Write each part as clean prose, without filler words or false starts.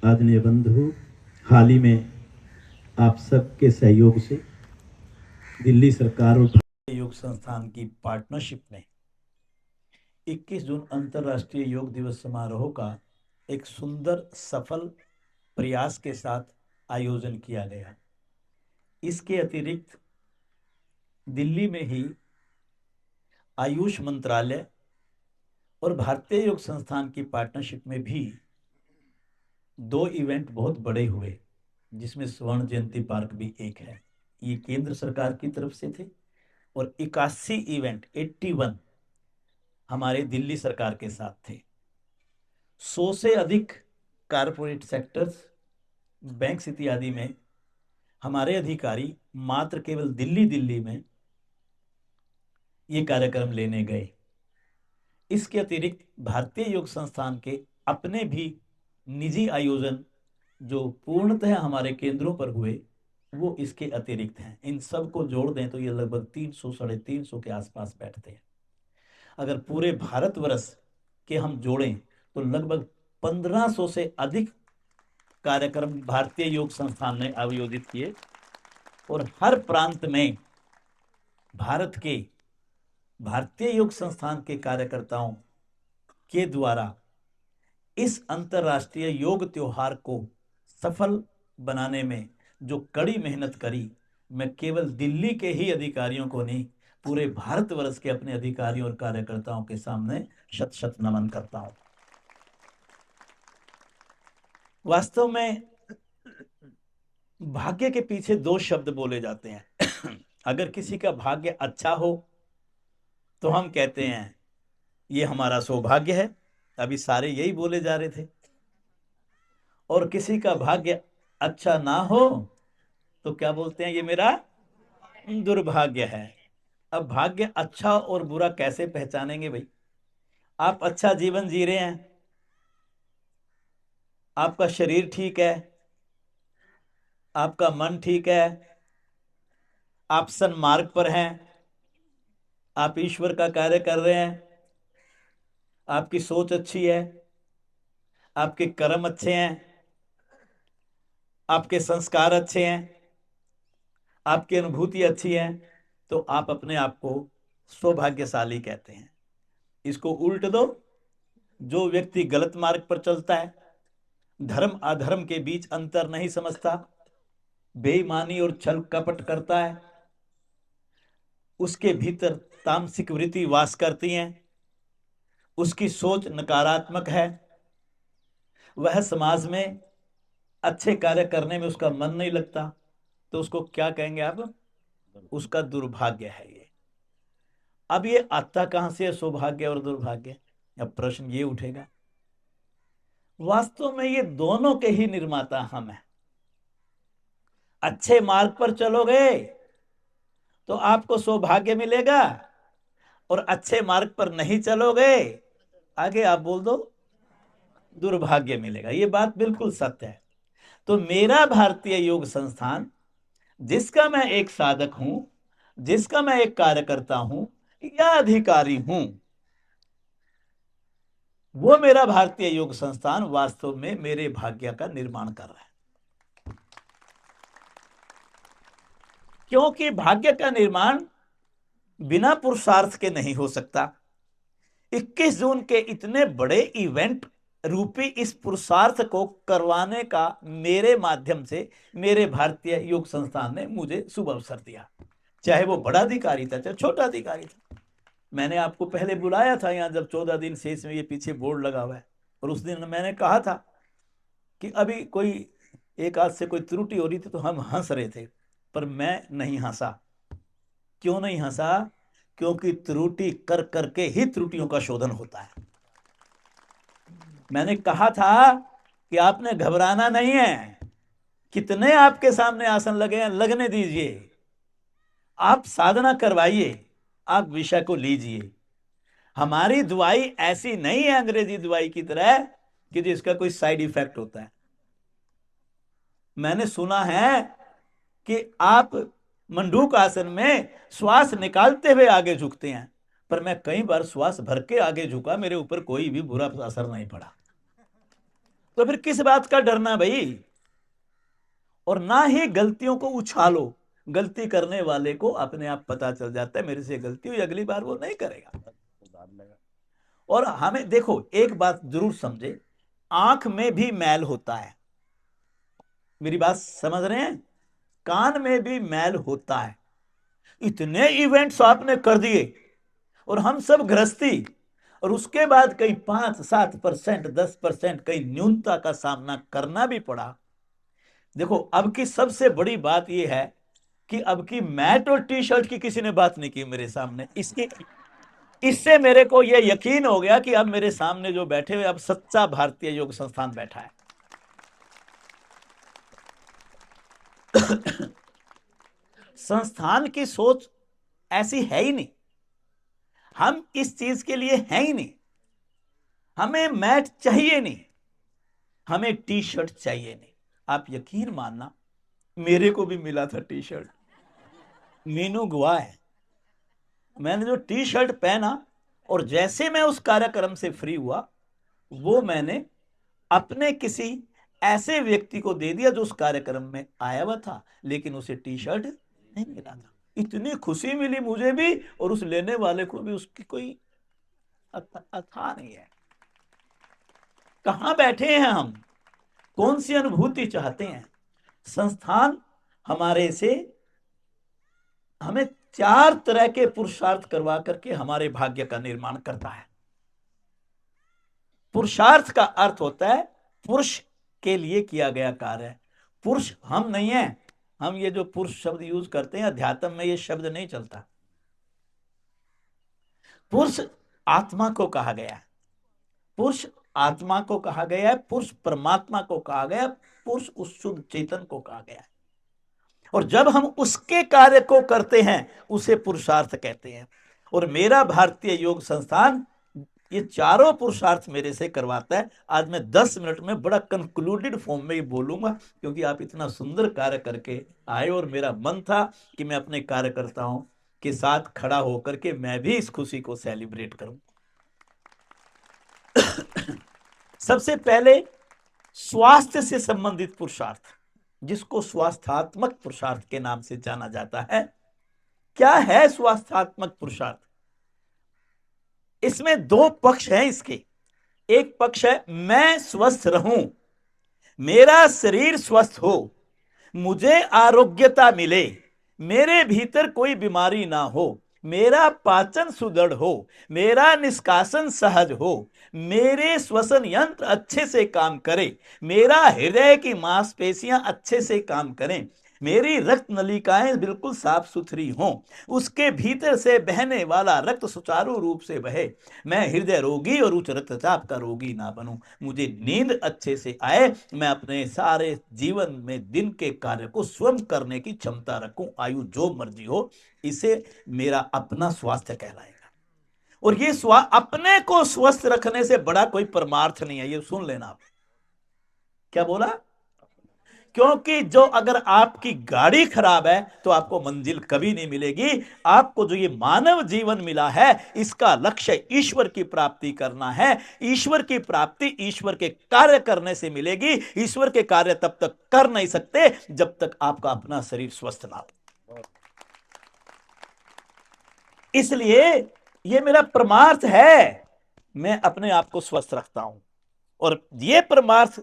आदरणीय बंधु, हाल ही में आप सबके सहयोग से दिल्ली सरकार और भारतीय योग संस्थान की पार्टनरशिप में 21 जून अंतर्राष्ट्रीय योग दिवस समारोह का एक सुंदर सफल प्रयास के साथ आयोजन किया गया। इसके अतिरिक्त दिल्ली में ही आयुष मंत्रालय और भारतीय योग संस्थान की पार्टनरशिप में भी 2 इवेंट बहुत बड़े हुए, जिसमें स्वर्ण जयंती पार्क भी एक है। ये केंद्र सरकार की तरफ से थे और 81 इवेंट 81 हमारे दिल्ली सरकार के साथ थे। 100 से अधिक कारपोरेट सेक्टर्स, बैंक्स इत्यादि में हमारे अधिकारी मात्र केवल दिल्ली में ये कार्यक्रम लेने गए। इसके अतिरिक्त भारतीय योग संस्थान के अपने भी निजी आयोजन जो पूर्णतः हमारे केंद्रों पर हुए, वो इसके अतिरिक्त हैं। इन सब को जोड़ दें तो ये लगभग 300 साढ़े 300 के आसपास बैठते हैं। अगर पूरे भारतवर्ष के हम जोड़ें तो लगभग 1500 से अधिक कार्यक्रम भारतीय योग संस्थान ने आयोजित किए और हर प्रांत में भारत के भारतीय योग संस्थान के कार्यकर्ताओं के द्वारा इस अंतर्राष्ट्रीय योग त्योहार को सफल बनाने में जो कड़ी मेहनत करी, मैं केवल दिल्ली के ही अधिकारियों को नहीं, पूरे भारतवर्ष के अपने अधिकारियों और कार्यकर्ताओं के सामने शत शत नमन करता हूं। वास्तव में भाग्य के पीछे 2 शब्द बोले जाते हैं। अगर किसी का भाग्य अच्छा हो तो हम कहते हैं ये हमारा सौभाग्य है, अभी सारे यही बोले जा रहे थे। और किसी का भाग्य अच्छा ना हो तो क्या बोलते हैं, ये मेरा दुर्भाग्य है। अब भाग्य अच्छा और बुरा कैसे पहचानेंगे भाई? आप अच्छा जीवन जी रहे हैं, आपका शरीर ठीक है, आपका मन ठीक है, आप सन्मार्ग पर हैं, आप ईश्वर का कार्य कर रहे हैं, आपकी सोच अच्छी है, आपके कर्म अच्छे हैं, आपके संस्कार अच्छे हैं, आपकी अनुभूति अच्छी है, तो आप अपने आप को सौभाग्यशाली कहते हैं। इसको उल्ट दो, जो व्यक्ति गलत मार्ग पर चलता है, धर्म अधर्म के बीच अंतर नहीं समझता, बेईमानी और छल कपट करता है, उसके भीतर तामसिक वृत्ति वास करती हैं, उसकी सोच नकारात्मक है, वह समाज में अच्छे कार्य करने में उसका मन नहीं लगता, तो उसको क्या कहेंगे आप? उसका दुर्भाग्य है ये। अब ये आता कहां से है सौभाग्य और दुर्भाग्य? अब प्रश्न ये उठेगा। वास्तव में ये दोनों के ही निर्माता हम हैं। अच्छे मार्ग पर चलोगे तो आपको सौभाग्य मिलेगा, और अच्छे मार्ग पर नहीं चलोगे, आगे आप बोल दो, दुर्भाग्य मिलेगा। ये बात बिल्कुल सत्य है। तो मेरा भारतीय योग संस्थान, जिसका मैं एक साधक हूं, जिसका मैं एक कार्यकर्ता हूं या अधिकारी हूं, वो मेरा भारतीय योग संस्थान वास्तव में मेरे भाग्य का निर्माण कर रहा है। क्योंकि भाग्य का निर्माण बिना पुरुषार्थ के नहीं हो सकता। 21 जून के इतने बड़े इवेंट रूपी इस पुरुषार्थ को करवाने का मेरे माध्यम से मेरे भारतीय योग संस्थान ने मुझे शुभ अवसर दिया। चाहे वो बड़ा अधिकारी था, चाहे छोटा अधिकारी था। मैंने आपको पहले बुलाया था यहाँ, जब 14 दिन शेष में ये पीछे बोर्ड लगा हुआ है, और उस दिन मैंने कहा था कि अभी कोई एक आध से कोई त्रुटि हो रही थी तो हम हंस रहे थे, पर मैं नहीं हंसा। क्यों नहीं हंसा? क्योंकि त्रुटि कर करके ही त्रुटियों का शोधन होता है। मैंने कहा था कि आपने घबराना नहीं है, कितने आपके सामने आसन लगे हैं, लगने दीजिए, आप साधना करवाइए, आप विषय को लीजिए। हमारी दवाई ऐसी नहीं है अंग्रेजी दवाई की तरह कि जिसका कोई साइड इफेक्ट होता है। मैंने सुना है कि आप मंडूक आसन में श्वास निकालते हुए आगे झुकते हैं, पर मैं कई बार श्वास भर के आगे झुका, मेरे ऊपर कोई भी बुरा असर नहीं पड़ा। तो फिर किस बात का डरना भाई। और ना ही गलतियों को उछालो, गलती करने वाले को अपने आप पता चल जाता है मेरे से गलती हुई, अगली बार वो नहीं करेगा। और हमें देखो एक बात जरूर समझे, आंख में भी मैल होता है, मेरी बात समझ रहे हैं, कान में भी मैल होता है। इतने इवेंट्स आपने कर दिए और हम सब गृहस्थी, और उसके बाद कई 5-7%, 10% कई न्यूनता का सामना करना भी पड़ा। देखो अब की सबसे बड़ी बात यह है कि अब की मैट और टी शर्ट की किसी ने बात नहीं की मेरे सामने। इसकी इससे मेरे को यह यकीन हो गया कि अब मेरे सामने जो बैठे हुए अब सच्चा भारतीय योग संस्थान बैठा है। संस्थान की सोच ऐसी है ही नहीं, हम इस चीज के लिए हैं ही नहीं। हमें मैट चाहिए नहीं, हमें टी शर्ट चाहिए नहीं। आप यकीन मानना, मेरे को भी मिला था टी शर्ट, मीनू गवाह है। मैंने जो टी शर्ट पहना और जैसे मैं उस कार्यक्रम से फ्री हुआ, वो मैंने अपने किसी ऐसे व्यक्ति को दे दिया जो उस कार्यक्रम में आया हुआ था, लेकिन उसे टी शर्ट नहीं मिला था। इतनी खुशी मिली मुझे भी और उस लेने वाले को भी, उसकी कोई अथा नहीं है। कहां बैठे हैं हम, कौन सी अनुभूति चाहते हैं। संस्थान हमारे से हमें 4 तरह के पुरुषार्थ करवा करके हमारे भाग्य का निर्माण करता है। पुरुषार्थ का अर्थ होता है पुरुष के लिए किया गया कार्य। पुरुष हम नहीं है, हम ये जो पुरुष शब्द यूज करते हैं अध्यात्म में ये शब्द नहीं चलता। पुरुष आत्मा को कहा गया है, पुरुष आत्मा को कहा गया है, पुरुष परमात्मा को कहा गया, पुरुष उस शुद्ध चेतन को कहा गया है। और जब हम उसके कार्य को करते हैं उसे पुरुषार्थ कहते हैं। और मेरा भारतीय योग संस्थान ये चारों पुरुषार्थ मेरे से करवाता है। आज मैं 10 मिनट में बड़ा कंक्लूडेड फॉर्म में ही बोलूंगा, क्योंकि आप इतना सुंदर कार्य करके आए और मेरा मन था कि मैं अपने कार्यकर्ताओं के साथ खड़ा होकर के मैं भी इस खुशी को सेलिब्रेट करूं। सबसे पहले स्वास्थ्य से संबंधित पुरुषार्थ, जिसको स्वास्थ्यात्मक पुरुषार्थ के नाम से जाना जाता है। क्या है स्वास्थ्यात्मक पुरुषार्थ? इसमें 2 पक्ष हैं इसके। एक पक्ष है मैं स्वस्थ रहूं, मेरा शरीर स्वस्थ हो, मुझे आरोग्यता मिले, मेरे भीतर कोई बीमारी ना हो, मेरा पाचन सुदृढ़ हो, मेरा निष्कासन सहज हो, मेरे श्वसन यंत्र अच्छे से काम करे, मेरा हृदय की मांसपेशियां अच्छे से काम करें, मेरी रक्त नलिकाएं बिल्कुल साफ सुथरी हों, उसके भीतर से बहने वाला रक्त सुचारू रूप से बहे, मैं हृदय रोगी और उच्च रक्तचाप का रोगी ना बनूं, मुझे नींद अच्छे से आए, मैं अपने सारे जीवन में दिन के कार्य को स्वयं करने की क्षमता रखूं, आयु जो मर्जी हो। इसे मेरा अपना स्वास्थ्य कहलाएगा। और ये अपने को स्वस्थ रखने से बड़ा कोई परमार्थ नहीं है, ये सुन लेना आप। क्या बोला? क्योंकि जो अगर आपकी गाड़ी खराब है तो आपको मंजिल कभी नहीं मिलेगी। आपको जो ये मानव जीवन मिला है इसका लक्ष्य ईश्वर की प्राप्ति करना है। ईश्वर की प्राप्ति ईश्वर के कार्य करने से मिलेगी। ईश्वर के कार्य तब तक कर नहीं सकते जब तक आपका अपना शरीर स्वस्थ ना हो। इसलिए ये मेरा परमार्थ है, मैं अपने आप को स्वस्थ रखता हूं और ये परमार्थ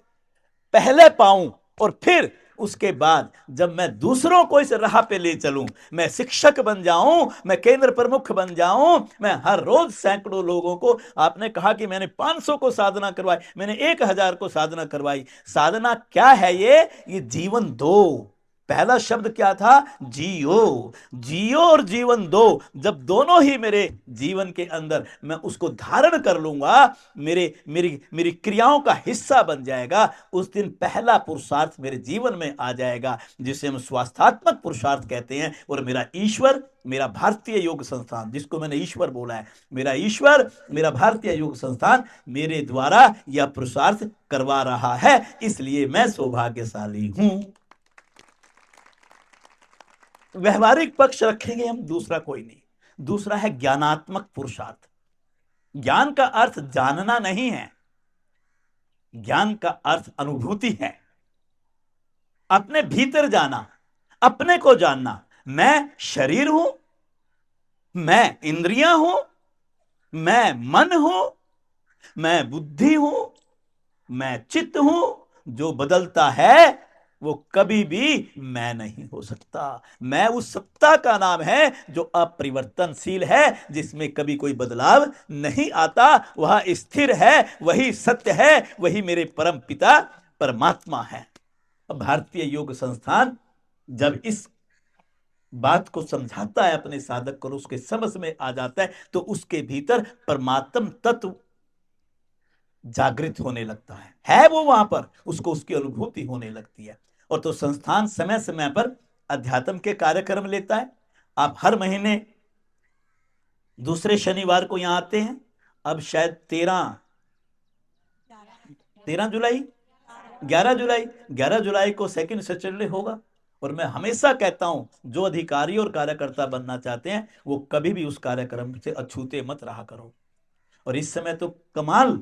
पहले पाऊं और फिर उसके बाद जब मैं दूसरों को इस राह पे ले चलूं, मैं शिक्षक बन जाऊं, मैं केंद्र प्रमुख बन जाऊं, मैं हर रोज सैकड़ों लोगों को, आपने कहा कि मैंने 500 को साधना करवाई, मैंने 1000 को साधना करवाई। साधना क्या है? ये जीवन दो। पहला शब्द क्या था? जियो। जियो और जीवन दो। जब दोनों ही मेरे जीवन के अंदर मैं उसको धारण कर लूंगा, मेरे मेरी मेरी क्रियाओं का हिस्सा बन जाएगा, उस दिन पहला पुरुषार्थ मेरे जीवन में आ जाएगा जिसे हम स्वास्थ्यात्मक पुरुषार्थ कहते हैं। और मेरा ईश्वर, मेरा भारतीय योग संस्थान, जिसको मैंने ईश्वर बोला है, मेरा ईश्वर, मेरा भारतीय योग संस्थान मेरे द्वारा यह पुरुषार्थ करवा रहा है, इसलिए मैं सौभाग्यशाली हूं। व्यवहारिक पक्ष रखेंगे हम, दूसरा कोई नहीं। दूसरा है ज्ञानात्मक पुरुषार्थ। ज्ञान का अर्थ जानना नहीं है, ज्ञान का अर्थ अनुभूति है, अपने भीतर जाना, अपने को जानना। मैं शरीर हूं, मैं इंद्रियां हूं, मैं मन हूं, मैं बुद्धि हूं, मैं चित्त हूं। जो बदलता है वो कभी भी मैं नहीं हो सकता। मैं उस सत्ता का नाम है जो अपरिवर्तनशील है, जिसमें कभी कोई बदलाव नहीं आता। वह स्थिर है, वही सत्य है, वही मेरे परम पिता परमात्मा है। भारतीय योग संस्थान जब इस बात को समझाता है अपने साधक को, उसके समझ में आ जाता है, तो उसके भीतर परमात्म तत्व जागृत होने लगता है वो वहां पर, उसको उसकी अनुभूति होने लगती है। और तो संस्थान समय समय पर अध्यात्म के कार्यक्रम लेता है। आप हर महीने दूसरे शनिवार को यहां आते हैं। अब शायद 13 जुलाई, 11 जुलाई, 11 जुलाई को सेकंड सैटरडे होगा। और मैं हमेशा कहता हूं, जो अधिकारी और कार्यकर्ता बनना चाहते हैं वो कभी भी उस कार्यक्रम से अछूते मत रहा करो। और इस समय तो कमाल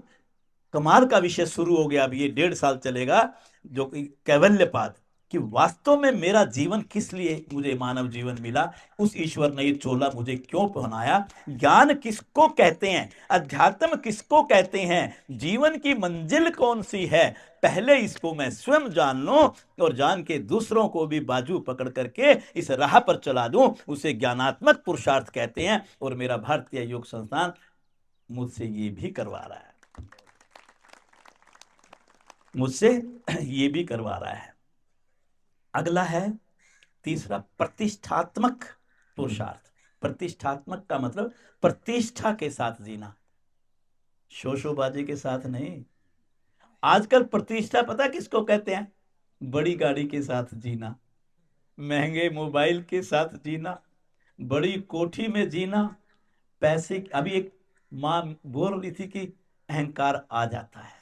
कमाल का विषय शुरू हो गया। अब ये 1.5 साल चलेगा, जो कि कैवल्यपाद, कि वास्तव में मेरा जीवन किस लिए मुझे मानव जीवन मिला, उस ईश्वर ने ये चोला मुझे क्यों पहनाया, ज्ञान किसको कहते हैं, अध्यात्म किसको कहते हैं, जीवन की मंजिल कौन सी है, पहले इसको मैं स्वयं जान लूं और जान के दूसरों को भी बाजू पकड़ करके इस राह पर चला दूं, उसे ज्ञानात्मक पुरुषार्थ कहते हैं। और मेरा भारतीय योग संस्थान मुझसे ये भी करवा रहा है, मुझसे ये भी करवा रहा है। अगला है तीसरा, प्रतिष्ठात्मक पुरुषार्थ। प्रतिष्ठात्मक का मतलब प्रतिष्ठा के साथ जीना, शोशोबाजी के साथ नहीं। आजकल प्रतिष्ठा पता किसको कहते हैं? बड़ी गाड़ी के साथ जीना, महंगे मोबाइल के साथ जीना, बड़ी कोठी में जीना, पैसे। अभी एक मां बोल रही थी कि अहंकार आ जाता है।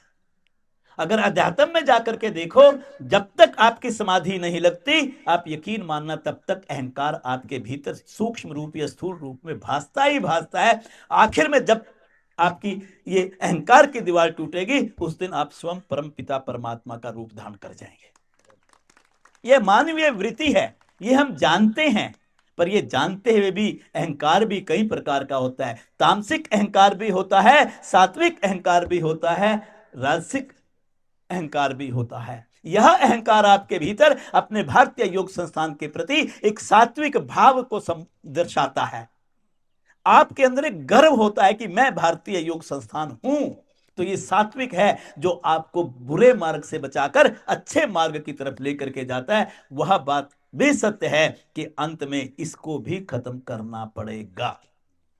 अगर अध्यात्म में जाकर के देखो, जब तक आपकी समाधि नहीं लगती, आप यकीन मानना तब तक अहंकार आपके भीतर सूक्ष्म रूप या स्थूल रूप में भासता ही भासता है। आखिर में जब आपकी ये अहंकार की दीवार टूटेगी, उस दिन आप स्वयं परम पिता परमात्मा का रूप धारण कर जाएंगे। यह मानवीय वृत्ति है, ये हम जानते हैं। पर ये जानते हुए भी अहंकार भी कई प्रकार का होता है। तामसिक अहंकार भी होता है, सात्विक अहंकार भी होता है, राजसिक अहंकार भी होता है। यह अहंकार आपके भीतर अपने भारतीय योग संस्थान के प्रति एक सात्विक भाव को दर्शाता है। आपके अंदर एक गर्व होता है कि मैं भारतीय योग संस्थान हूं। तो ये सात्विक है जो आपको बुरे मार्ग से बचाकर अच्छे मार्ग की तरफ लेकर के जाता है। वह बात भी सत्य है कि अंत में इसको भी खत्म करना पड़ेगा।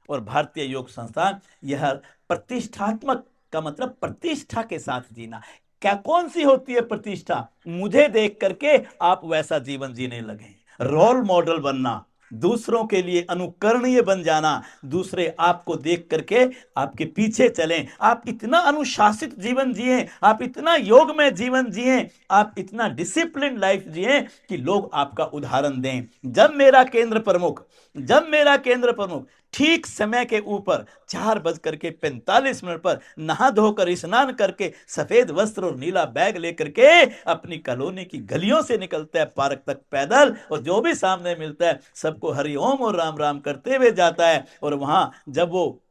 और भारतीय योग संस्थान यह प्रतिष्ठात्मक का मतलब प्रतिष्ठा के साथ जीना। क्या कौन सी होती है प्रतिष्ठा? मुझे देख करके आप वैसा जीवन जीने लगे, रोल मॉडल बनना, दूसरों के लिए अनुकरणीय बन जाना, दूसरे आपको देख करके आपके पीछे चलें। आप इतना अनुशासित जीवन जिए, आप इतना योग में जीवन जिए, आप इतना डिसिप्लिन लाइफ जिए कि लोग आपका उदाहरण दें। जब मेरा केंद्र प्रमुख ठीक समय के ऊपर 4:45 पर नहा धोकर स्नान करके सफेद वस्त्र और नीला बैग लेकर के अपनी कॉलोनी की गलियों से निकलता है पार्क तक पैदल, और जो भी सामने मिलता है सबको हरिओम और राम राम करते हुए जाता है। और वहां जब वो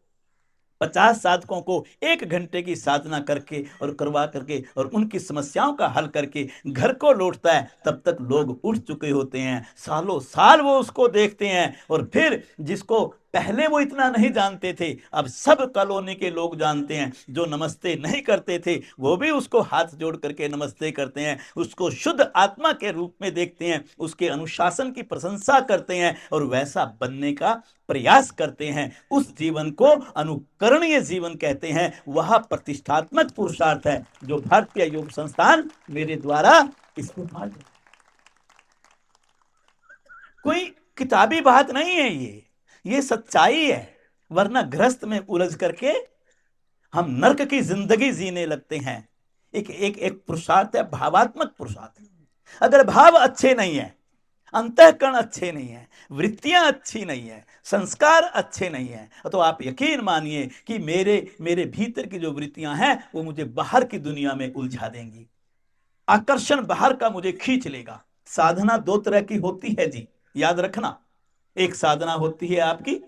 50 साधकों को 1 घंटे की साधना करके और करवा करके और उनकी समस्याओं का हल करके घर को लौटता है, तब तक लोग उठ चुके होते हैं। सालों साल वो उसको देखते हैं। और फिर जिसको पहले वो इतना नहीं जानते थे, अब सब कॉलोनी के लोग जानते हैं। जो नमस्ते नहीं करते थे वो भी उसको हाथ जोड़ करके नमस्ते करते हैं, उसको शुद्ध आत्मा के रूप में देखते हैं, उसके अनुशासन की प्रशंसा करते हैं और वैसा बनने का प्रयास करते हैं। उस जीवन को अनुकरणीय जीवन कहते हैं। वह प्रतिष्ठात्मक पुरुषार्थ है जो भारतीय योग संस्थान मेरे द्वारा इसको कोई किताबी बात नहीं है, ये सच्चाई है। वरना गृहस्थ में उलझ करके हम नरक की जिंदगी जीने लगते हैं। एक एक एक पुरुषार्थ है, भावात्मक पुरुषार्थ। अगर भाव अच्छे नहीं है, अंतःकरण अच्छे नहीं है, वृत्तियां अच्छी नहीं है, संस्कार अच्छे नहीं है, तो आप यकीन मानिए कि मेरे मेरे भीतर की जो वृत्तियां हैं वो मुझे बाहर की दुनिया में उलझा देंगी। आकर्षण बाहर का मुझे खींच लेगा। साधना दो तरह की होती है जी, याद रखना। एक साधना होती है आपकी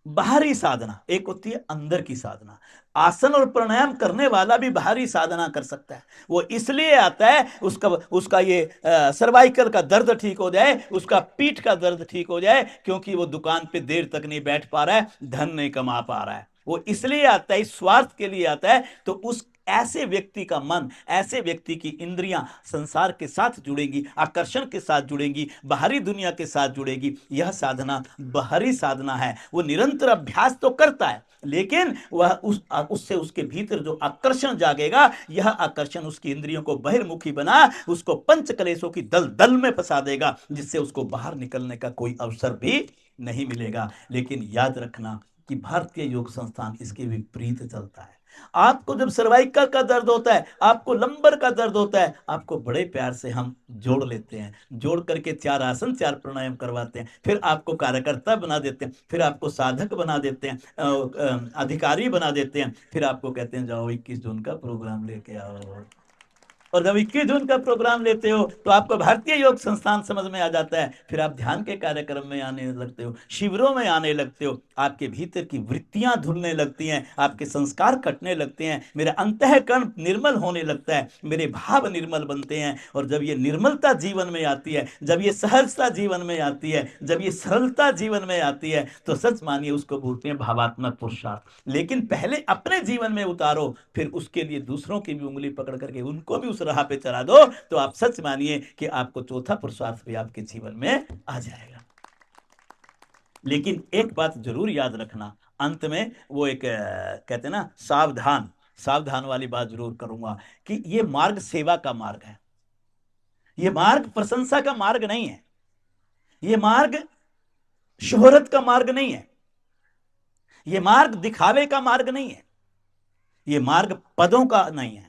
बाहरी साधना, एक होती है अंदर की साधना। आसन और प्राणायाम करने वाला भी बाहरी साधना कर सकता है। वो इसलिए आता है उसका उसका ये सर्वाइकल का दर्द ठीक हो जाए, उसका पीठ का दर्द ठीक हो जाए, क्योंकि वो दुकान पे देर तक नहीं बैठ पा रहा है, धन नहीं कमा पा रहा है। वो इसलिए आता है, इस स्वार्थ के लिए आता है। तो उस ऐसे व्यक्ति का मन, ऐसे व्यक्ति की इंद्रियां संसार के साथ जुड़ेंगी, आकर्षण के साथ जुड़ेंगी, बाहरी दुनिया के साथ जुड़ेगी। यह साधना बाहरी साधना है। वो निरंतर अभ्यास तो करता है, लेकिन वह उससे उसके भीतर जो आकर्षण जागेगा, यह आकर्षण उसकी इंद्रियों को बहिर्मुखी बना उसको पंच कलेशों की दलदल में फंसा देगा, जिससे उसको बाहर निकलने का कोई अवसर भी नहीं मिलेगा। लेकिन याद रखना कि भारतीय योग संस्थान इसके विपरीत चलता है। आपको जब सर्वाइकल का दर्द होता है, आपको लंबर का दर्द होता है, आपको बड़े प्यार से हम जोड़ लेते हैं, जोड़ करके 4 आसन 4 प्राणायाम करवाते हैं, फिर आपको कार्यकर्ता बना देते हैं, फिर आपको साधक बना देते हैं, अधिकारी बना देते हैं, फिर आपको कहते हैं जाओ 21 जून का प्रोग्राम लेके आओ। और जब 21 जून का प्रोग्राम लेते हो तो आपको भारतीय योग संस्थान समझ में आ जाता है। फिर आप ध्यान के कार्यक्रम में आने लगते हो, शिविरों में आने लगते हो, आपके भीतर की वृत्तियां धुलने लगती हैं, आपके संस्कार कटने लगते हैं, मेरा अंतःकरण निर्मल होने लगता है, मेरे भाव निर्मल बनते हैं। और जब ये निर्मलता जीवन में आती है, जब ये सहजता जीवन में आती है, जब ये सरलता जीवन में आती है, तो सच मानिए उसको बोलते हैं भावात्मक पुरुषार्थ। लेकिन पहले अपने जीवन में उतारो, फिर उसके लिए दूसरों की भी उंगली पकड़ करके उनको भी उस राह पे चला दो, तो आप सच मानिए कि आपको चौथा पुरुषार्थ भी आपके जीवन में आ जाएगा। लेकिन एक बात जरूर याद रखना, अंत में वो एक कहते हैं ना, सावधान, सावधान वाली बात जरूर करूंगा कि ये मार्ग सेवा का मार्ग है, ये मार्ग प्रशंसा का मार्ग नहीं है, ये मार्ग शोहरत का मार्ग नहीं है, ये मार्ग दिखावे का मार्ग नहीं है, ये मार्ग पदों का नहीं है।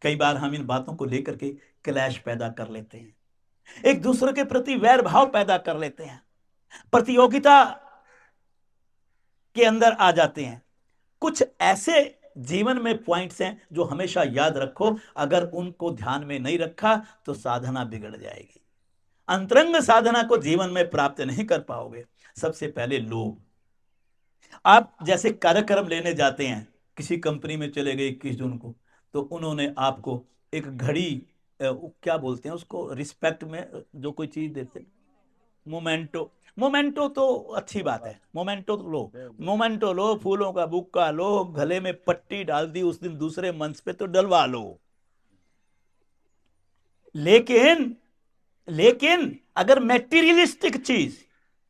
कई बार हम इन बातों को लेकर के क्लैश पैदा कर लेते हैं, एक दूसरे के प्रति वैर भाव पैदा कर लेते हैं, प्रतियोगिता के अंदर आ जाते हैं। कुछ ऐसे जीवन में पॉइंट्स हैं जो हमेशा याद रखो, अगर उनको ध्यान में नहीं रखा तो साधना बिगड़ जाएगी, अंतरंग साधना को जीवन में प्राप्त नहीं कर पाओगे। सबसे पहले लोभ। आप जैसे कार्यक्रम लेने जाते हैं, किसी कंपनी में चले गए 21 जून को, तो उन्होंने आपको एक घड़ी, क्या बोलते हैं उसको, रिस्पेक्ट में जो कोई चीज देते हैं, मोमेंटो। मोमेंटो तो अच्छी बात है, मोमेंटो तो लो, मोमेंटो लो, फूलों का बुक्का लो, गले में पट्टी डाल दी, उस दिन दूसरे मंच पे तो डलवा लो। लेकिन लेकिन अगर मेटीरियलिस्टिक चीज,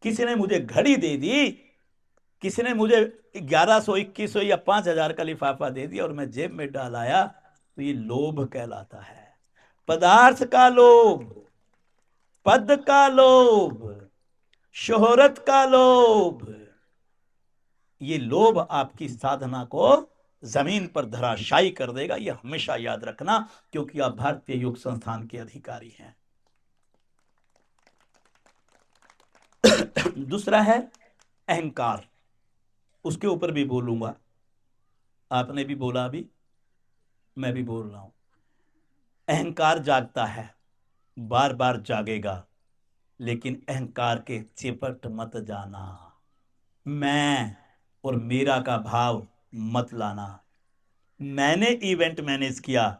किसी ने मुझे घड़ी दे दी, किसी ने मुझे 1100 2100 या 5000 का लिफाफा दे दिया और मैं जेब में डाल आया, तो ये लोभ कहलाता है। पदार्थ का लोभ, पद का लोभ, शोहरत का लोभ, ये लोभ आपकी साधना को जमीन पर धराशायी कर देगा, ये हमेशा याद रखना, क्योंकि आप भारतीय योग संस्थान के अधिकारी हैं। दूसरा है अहंकार, उसके ऊपर भी बोलूंगा, आपने भी बोला, अभी मैं भी बोल रहा हूं। अहंकार जागता है, बार बार जागेगा, लेकिन अहंकार के चिपट मत जाना, मैं और मेरा का भाव मत लाना। मैंने इवेंट मैनेज किया,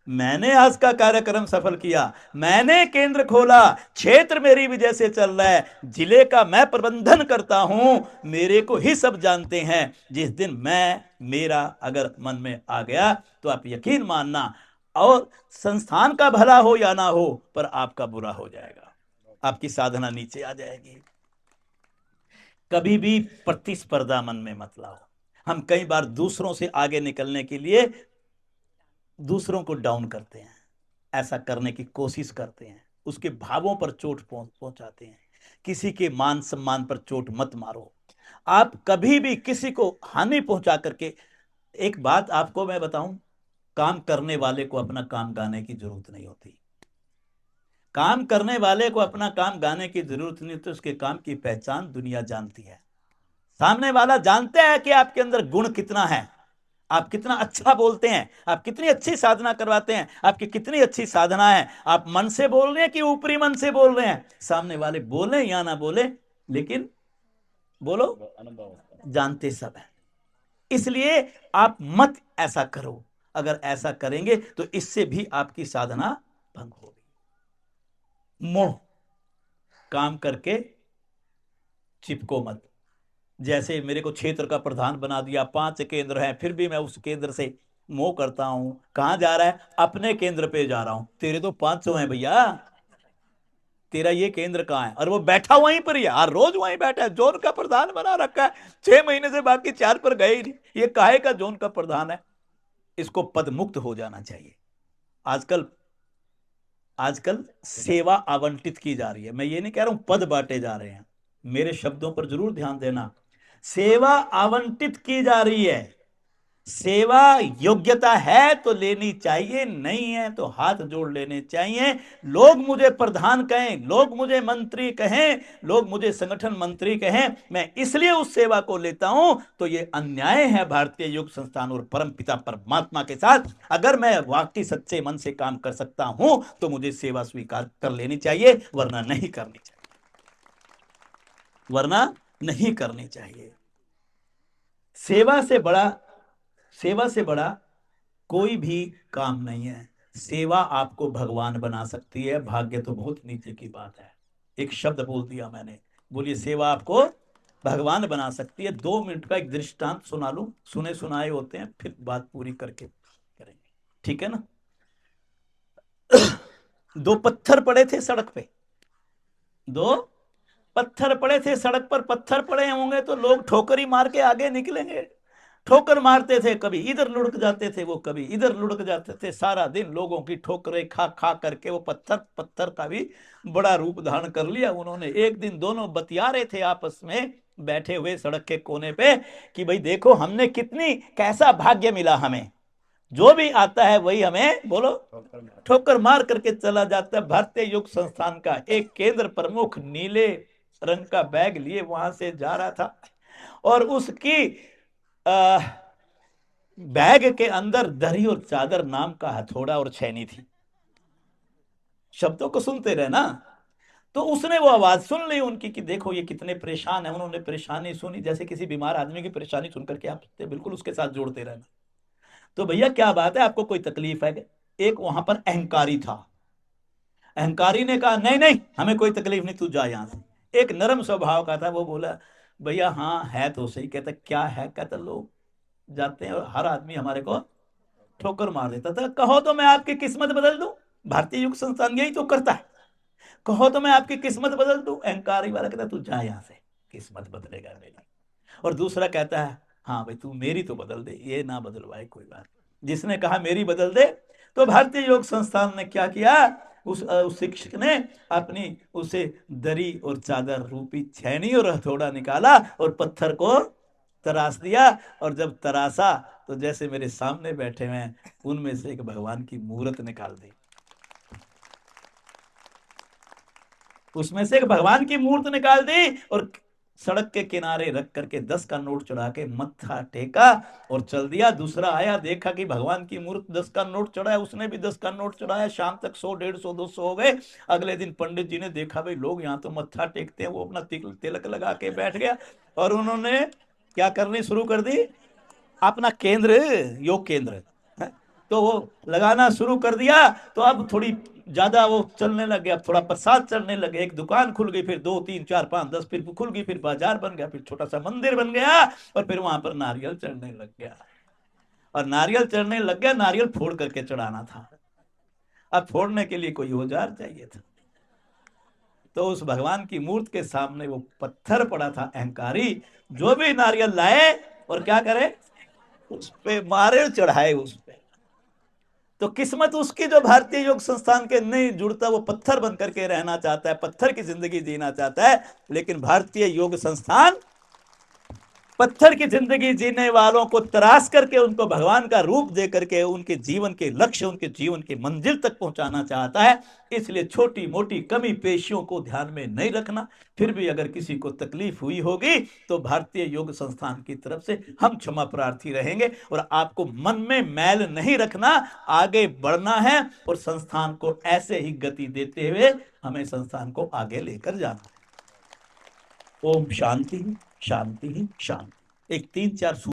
मैंने आज का कार्यक्रम सफल किया, मैंने केंद्र खोला, क्षेत्र मेरी वजह से चल रहा है, जिले का मैं प्रबंधन करता हूं, मेरे को ही सब जानते हैं। जिस दिन मैं मेरा अगर मन में आ गया, तो आप यकीन मानना, और संस्थान का भला हो या ना हो, पर आपका बुरा हो जाएगा, आपकी साधना नीचे आ जाएगी। कभी भी प्रतिस्पर्धा मन में मत लाओ। हम कई बार दूसरों से आगे निकलने के लिए दूसरों को डाउन करते हैं, ऐसा करने की कोशिश करते हैं, उसके भावों पर चोट पहुंचाते हैं। किसी के मान सम्मान पर चोट मत मारो। आप कभी भी किसी को हानि पहुंचा करके, एक बात आपको मैं बताऊं, काम करने वाले को अपना काम गाने की जरूरत नहीं होती। काम करने वाले को अपना काम गाने की जरूरत नहीं, तो उसके काम की पहचान दुनिया जानती है। सामने वाला जानता है कि आपके अंदर गुण कितना है, आप कितना अच्छा बोलते हैं, आप कितनी अच्छी साधना करवाते हैं, आपकी कितनी अच्छी साधना है, आप मन से बोल रहे हैं कि ऊपरी मन से बोल रहे हैं। सामने वाले बोले या ना बोले, लेकिन बोलो जानते सब है। इसलिए आप मत ऐसा करो। अगर ऐसा करेंगे तो इससे भी आपकी साधना भंग होगी। मोह काम करके चिपको मत। जैसे मेरे को क्षेत्र का प्रधान बना दिया, 5 केंद्र हैं, फिर भी मैं उस केंद्र से मोह करता हूं। कहां जा रहा है? अपने केंद्र पे जा रहा हूं। तेरे तो 500 हैं भैया, तेरा ये केंद्र कहाँ है? और वो बैठा वहीं पर ही है, हर रोज वहीं बैठा है, जोन का प्रधान बना रखा है। 6 महीने से बाकी 4 पर गए ही नहीं। ये काहे का जोन का प्रधान है? इसको पद मुक्त हो जाना चाहिए। आजकल आजकल सेवा आवंटित की जा रही है। मैं ये नहीं कह रहा हूं पद बांटे जा रहे हैं, मेरे शब्दों पर जरूर ध्यान देना। सेवा आवंटित की जा रही है। सेवा योग्यता है तो लेनी चाहिए, नहीं है तो हाथ जोड़ लेने चाहिए। लोग मुझे प्रधान कहें, लोग मुझे मंत्री कहें, लोग मुझे संगठन मंत्री कहें, मैं इसलिए उस सेवा को लेता हूं, तो ये अन्याय है भारतीय योग संस्थान और परमपिता परमात्मा के साथ। अगर मैं वाकई सच्चे मन से काम कर सकता हूं तो मुझे सेवा स्वीकार कर लेनी चाहिए, वरना नहीं करनी चाहिए, वरना नहीं करनी चाहिए। सेवा से बड़ा सेवा से बड़ा कोई भी काम नहीं है। सेवा आपको भगवान बना सकती है, भाग्य तो बहुत नीचे की बात है। एक शब्द बोल दिया मैंने, बोलिए सेवा आपको भगवान बना सकती है। 2 मिनट का एक दृष्टांत सुना लूं, सुने सुनाए होते हैं, फिर बात पूरी करके करेंगे, ठीक है ना? 2 पत्थर पड़े थे सड़क पे, 2 पत्थर पड़े थे सड़क पर। पत्थर पड़े होंगे तो लोग ठोकर ही मार के आगे निकलेंगे। ठोकर मारते थे, कभी इधर लुढ़क जाते थे वो, कभी इधर लुढ़क जाते थे। सारा दिन लोगों की ठोकरें खा खा करके वो पत्थर पत्थर का भी बड़ा रूप धारण कर लिया उन्होंने। एक दिन दोनों बतिया रहे थे आपस में, बैठे हुए सड़क के कोने पे, कि भाई देखो हमने कितनी कैसा भाग्य मिला हमें, जो भी आता है वही हमें बोलो ठोकर मार करके चला जाता है। भारतीय योग संस्थान का एक केंद्र प्रमुख नीले रंग का बैग लिए वहां से जा रहा था, और उसकी बैग के अंदर दरी और चादर नाम का हथौड़ा और छैनी थी। शब्दों को सुनते रहे ना। तो उसने वो आवाज सुन ली उनकी कि देखो ये कितने परेशान है। उन्होंने परेशानी सुनी, जैसे किसी बीमार आदमी की परेशानी सुनकर के आप बिल्कुल उसके साथ जोड़ते रहना। तो भैया क्या बात है, आपको कोई तकलीफ है? एक वहां पर अहंकारी था। अहंकारी ने कहा नहीं नहीं हमें कोई तकलीफ नहीं, तू जा यहां से। एक नरम स्वभाव का था, वो बोला भैया हाँ है तो सही। कहता क्या है? कहता लोग जाते हैं और हर आदमी हमारे को ठोकर मार देता था, कहो तो मैं आपकी किस्मत बदल दूं। भारतीय युग संस्थान यही तो करता है, कहो तो मैं आपकी किस्मत बदल दूं। अहंकारी वाला कहता तू जा यहां से, किस्मत बदलेगा मेरी। और दूसरा कहता है हाँ भाई तू मेरी तो बदल दे, ये ना बदलवाए कोई बात। जिसने कहा मेरी बदल दे, तो भारतीय योग संस्थान ने क्या किया, उस शिक्षक ने अपनी उसे दरी और चादर रूपी छैनी और हथौड़ा निकाला और पत्थर को तराश दिया। और जब तराशा तो जैसे मेरे सामने बैठे हुए हैं उनमें से एक भगवान की मूर्त निकाल दी। उसमें से एक भगवान की मूर्त निकाल दी और सड़क के किनारे रख करके 10 का नोट चढ़ा के मत्था टेका और चल दिया। दूसरा आया, देखा कि भगवान की मूर्त 10 का नोट चढ़ा है, उसने भी 10 का नोट चढ़ाया। शाम तक 100 150 200 हो गए। अगले दिन पंडित जी ने देखा भाई लोग यहाँ तो मत्था टेकते हैं, वो अपना तिलक लगा के बैठ गया और उन्होंने क्या करनी शुरू कर दी, अपना केंद्र, योग केंद्र तो वो लगाना शुरू कर दिया। तो अब थोड़ी ज्यादा वो चलने लग गया, थोड़ा प्रसाद चलने लगे। एक दुकान खुल गई, फिर 2 3 4 5 10 फिर खुल गई, फिर बाजार बन गया, फिर छोटा सा मंदिर बन गया और फिर वहां पर नारियल चढ़ने लग गया। और नारियल चढ़ने लग गया, नारियल फोड़ करके चढ़ाना था। अब फोड़ने के लिए कोई औजार चाहिए था। तो उस भगवान की मूर्ति के सामने वो पत्थर पड़ा था अहंकारी, जो भी नारियल लाए और क्या करे, उस पे मारे चढ़ाए उस पे। तो किस्मत उसकी जो भारतीय योग संस्थान के नहीं जुड़ता, वो पत्थर बन करके रहना चाहता है, पत्थर की जिंदगी जीना चाहता है। लेकिन भारतीय योग संस्थान पत्थर की जिंदगी जीने वालों को तराश करके उनको भगवान का रूप दे करके उनके जीवन के लक्ष्य, उनके जीवन की मंजिल तक पहुंचाना चाहता है। इसलिए छोटी मोटी कमी पेशियों को ध्यान में नहीं रखना। फिर भी अगर किसी को तकलीफ हुई होगी तो भारतीय योग संस्थान की तरफ से हम क्षमा प्रार्थी रहेंगे। और आपको मन में मैल नहीं रखना, आगे बढ़ना है और संस्थान को ऐसे ही गति देते हुए हमें संस्थान को आगे लेकर जाना है। ओम शांति शांति शांति। एक 3-4